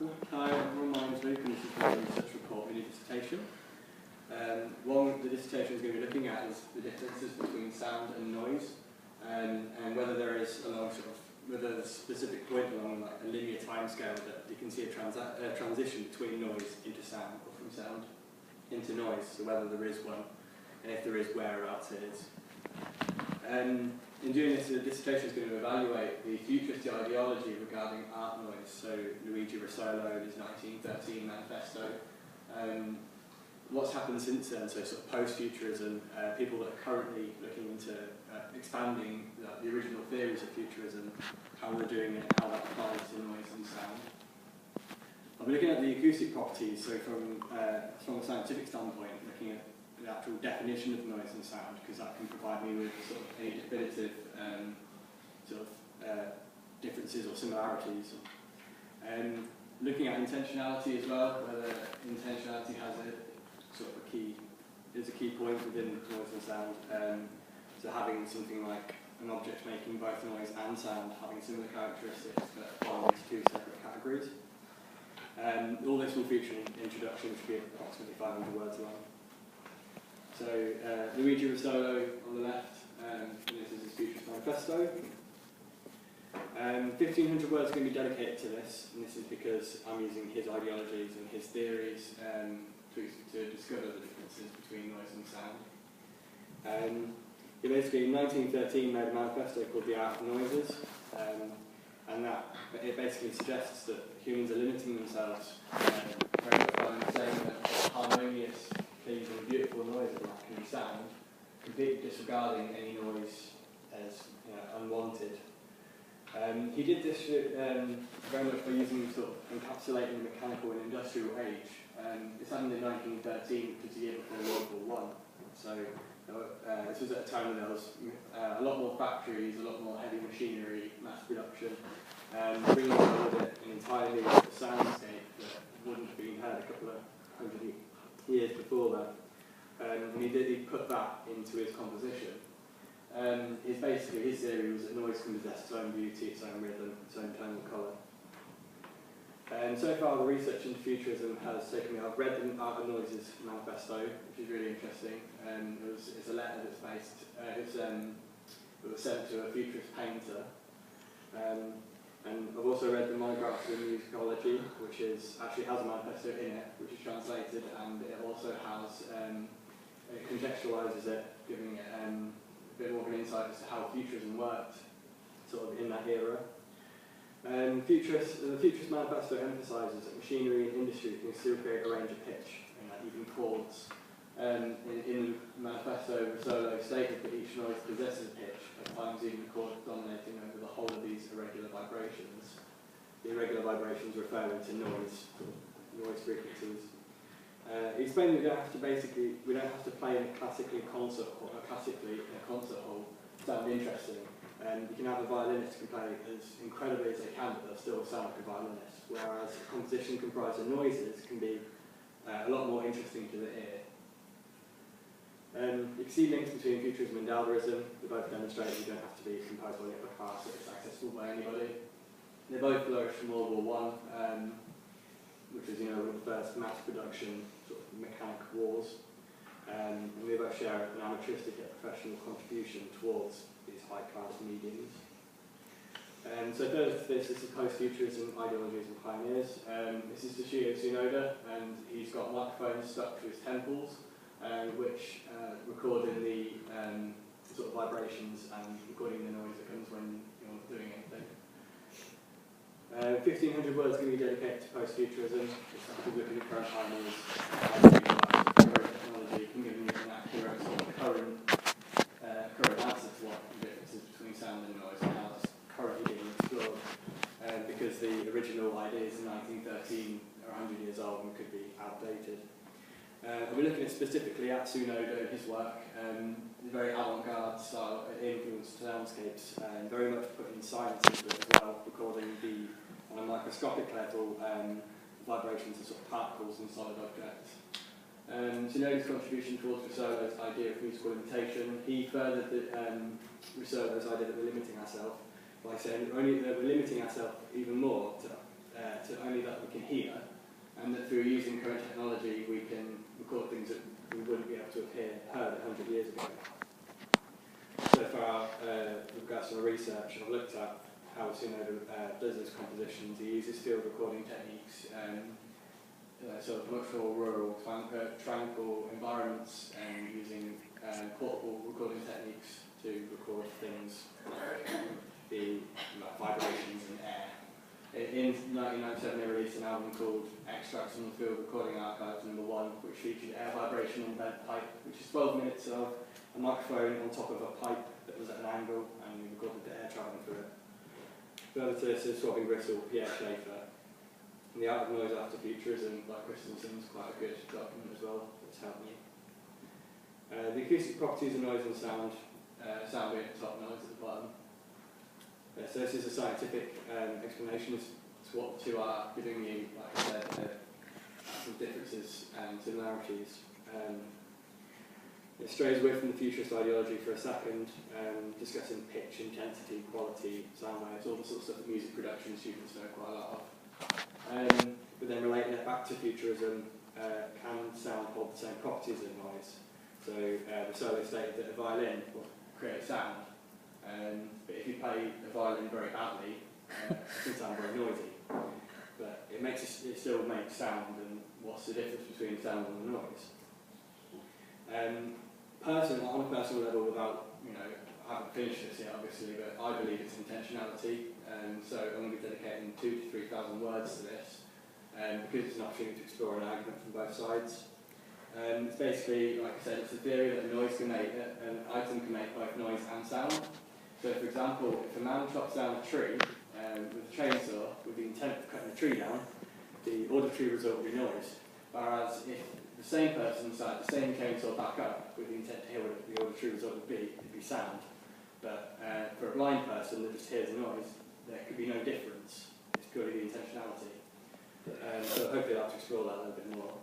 Hi everyone, my name is Luke and this is my research report in a dissertation. The dissertation is going to be looking at is the differences between sound and noise, and whether there is whether there's a specific point along like a linear timescale that you can see a transition between noise into sound or from sound into noise, so whether there is one, and if there is, whereabouts it is. In doing this, the dissertation is going to evaluate the futurist ideology regarding art noise, so Luigi Russolo and his 1913 manifesto. What's happened since then, so sort of post-futurism, people that are currently looking into expanding the original theories of futurism, how they're doing it, how that applies to noise and sound. I'll be looking at the acoustic properties, so from a scientific standpoint, looking at the actual definition of noise and sound, because that can provide me with sort of any definitive differences or similarities. Looking at intentionality as well, whether intentionality has is a key point within noise and sound. So having something like an object making both noise and sound having similar characteristics but falling into two separate categories. All this will feature in the introduction, which will be approximately 500 words long. So Luigi Russolo on the left, and this is his futurist manifesto. 1,500 words are going to be dedicated to this, and this is because I'm using his ideologies and his theories to discover the differences between noise and sound. He basically, in 1913, made a manifesto called The Art of Noises, and it basically suggests that humans are limiting themselves very much by saying that harmonious, pleasing, beautiful noises can be sound, completely disregarding any noise as unwanted. He did this very much by using encapsulating the mechanical and industrial age. This happened in 1913, which was the year before World War I. So this was at a time when there was a lot more factories, a lot more heavy machinery, mass production, bringing forward an entirely soundscape that wouldn't have been heard a couple of hundred years before that. And he put that into his composition. His theory was that noise can possess its own beauty, its own rhythm, its own tonal colour. So far, the research into futurism has taken me. I've read the Art of Noises manifesto, which is really interesting. It's a letter that's based. It was sent to a futurist painter. And I've also read the monographs in musicology, which actually has a manifesto in it, which is translated, and it also has it contextualises it, giving it a bit more of an insight as to how futurism worked, in that era. The Futurist Manifesto emphasises that machinery and industry can still create a range of pitch, even chords. In the manifesto, Russolo stated that each noise possesses pitch, at times even a chord dominating over the whole of these irregular vibrations. The irregular vibrations referring to noise frequencies. He explained that we don't have to play in a classically in a concert hall to sound interesting. You can have a violinist who can play as incredibly as they can, but they'll still sound like a violinist. Whereas a composition comprised of noises can be a lot more interesting to the ear. You can see links between futurism and Dadaism. They both demonstrate you don't have to be composed by a class that is accessible by anybody. They both flourished from World War I, which was one of the first mass production mechanic wars. And they both share an amateuristic yet professional contribution towards these high-class mediums. So further to this is post-futurism ideologies and pioneers. This is Toshio Tsunoda, and he's got microphones stuck to his temples, which record in the vibrations and recording the noise that comes when you're not doing anything. 1,500 words going to be dedicated to post-futurism. It's actually looking at current pioneers, technology, can give you an accurate current answer to what the difference is between sound and noise and how it's currently being explored. Because the original ideas in 1913 are 100 years old and could be outdated. We're looking specifically at Tsunoda and his work, the very avant-garde style influenced soundscapes, and very much putting science into it as well, recording on a microscopic level vibrations of particles in solid objects. Tsunoda's contribution towards Russolo's idea of musical imitation, he furthered Russolo's idea that we're limiting ourselves by saying that we're limiting ourselves even more to only that we can hear. and that through using current technology we can record things that we wouldn't be able to have heard 100 years ago. So for our, regards to our research, I've looked at how Sunoda does his compositions. He uses field recording techniques, sort of much more rural, tranquil environments, and using portable recording techniques to record things like vibrations and air. In 1997 they released an album called Extracts from the Field Recording Archives #1, which featured air vibration on bent pipe, which is 12 minutes of a microphone on top of a pipe that was at an angle, and we recorded the air travelling through it. Further to this is Throbbing Gristle, Pierre Schaeffer. And the Art of Noise After Futurism by Christensen is quite a good document as well, that's helped me. The acoustic properties of noise and sound, sound wave at the top, noise at the bottom. So this is a scientific explanation as to what the two are, giving you, like I said, some differences and similarities. It strays away from the futurist ideology for a second, discussing pitch, intensity, quality, sound waves, all the sort of stuff that music production students know quite a lot of. But then relating it back to futurism, can sound hold the same properties as noise? So the solo stated that a violin will create sound, but if you play a violin very badly, it can sound very noisy. But it still makes sound, and what's the difference between sound and noise? On a personal level, without, I haven't finished this yet obviously, but I believe it's intentionality, so I'm going to be dedicating 2,000 to 3,000 words to this, because it's an opportunity to explore an argument from both sides. It's basically, like I said, it's a theory that an item can make both noise and sound. So for example, if a man chops down a tree with a chainsaw with the intent of cutting the tree down, the auditory result will be noise. Whereas if the same person started the same chainsaw back up with the intent to hear what the auditory result would be, it'd be sound. But for a blind person that just hears a noise, there could be no difference. It's purely the intentionality. So hopefully I'll have to explore that a little bit more,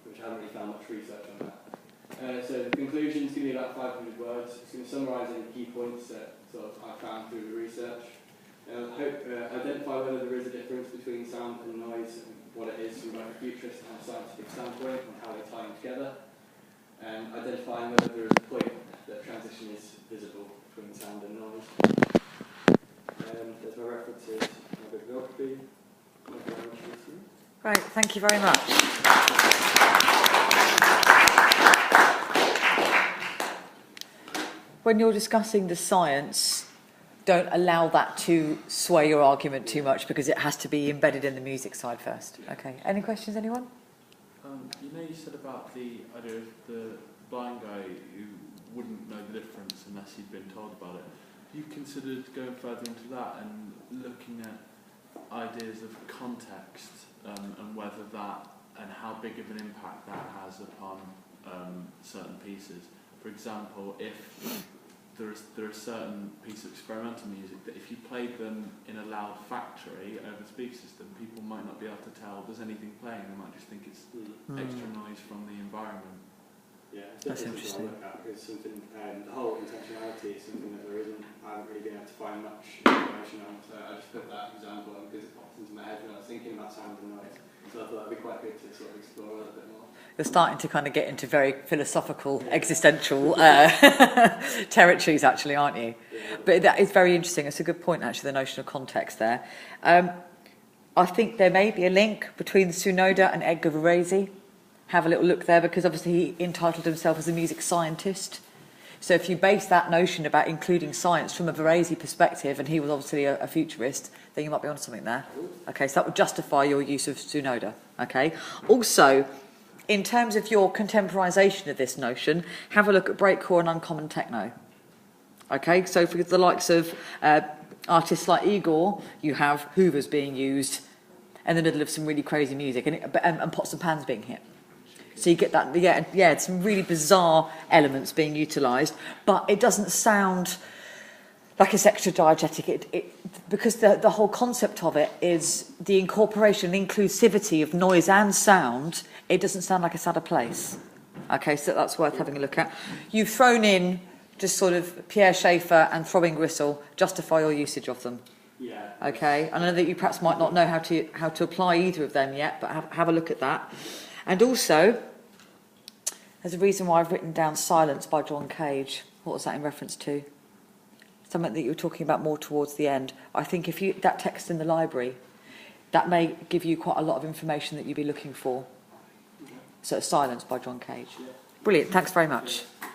which I haven't really found much research on that. So the conclusion is going to be about 500 words. It's going to summarise any key points that I found through the research. Identify whether there is a difference between sound and noise, and what it is from both a futurist and a scientific standpoint, and how they tie them together. And identifying whether there is a point that transition is visible between sound and noise. There's my references, my bibliography. Thank you very much for listening. Great, thank you very much. When you're discussing the science, don't allow that to sway your argument too much, because it has to be embedded in the music side first. Okay, any questions, anyone? You said about the idea of the blind guy who wouldn't know the difference unless he'd been told about it. Have you considered going further into that and looking at ideas of context, and whether that, and how big of an impact that has upon certain pieces? For example, if there are certain pieces of experimental music that if you played them in a loud factory over the speaker system, people might not be able to tell there's anything playing. They might just think it's extra noise from the environment. Yeah, it's That's interesting. To look at, because something, the whole intentionality is something that I haven't really been able to find much information on. So I just put that example on because it popped into my head when I was thinking about sound and noise. So I thought that'd be quite good to sort of explore a little bit more. You're starting to kind of get into very philosophical, existential territories, actually, aren't you? Yeah. But that is very interesting. It's a good point, actually, the notion of context there. I think there may be a link between Sunoda and Edgar Varese. Have a little look there, because obviously he entitled himself as a music scientist. So if you base that notion about including science from a Varese perspective, and he was obviously a futurist, then you might be onto something there. Okay, so that would justify your use of Sunoda. Okay. Also, in terms of your contemporisation of this notion, have a look at breakcore and uncommon techno. Okay, so for the likes of artists like Igor, you have hoovers being used in the middle of some really crazy music, and pots and pans being hit. So you get that, yeah, some really bizarre elements being utilised, but it doesn't sound like it's extra diegetic. Because the whole concept of it is the incorporation and inclusivity of noise and sound. It doesn't sound like it's out of place. Okay, so that's worth having a look at. You've thrown in just sort of Pierre Schaeffer and Throbbing Gristle. Justify your usage of them. Yeah. Okay, I know that you perhaps might not know how to apply either of them yet, but have a look at that. And also, there's a reason why I've written down Silence by John Cage. What was that in reference to? Something that you were talking about more towards the end. I think if you that text in the library, that may give you quite a lot of information that you'd be looking for. Okay. So Silence by John Cage. Yeah. Brilliant, thanks very much. Yeah.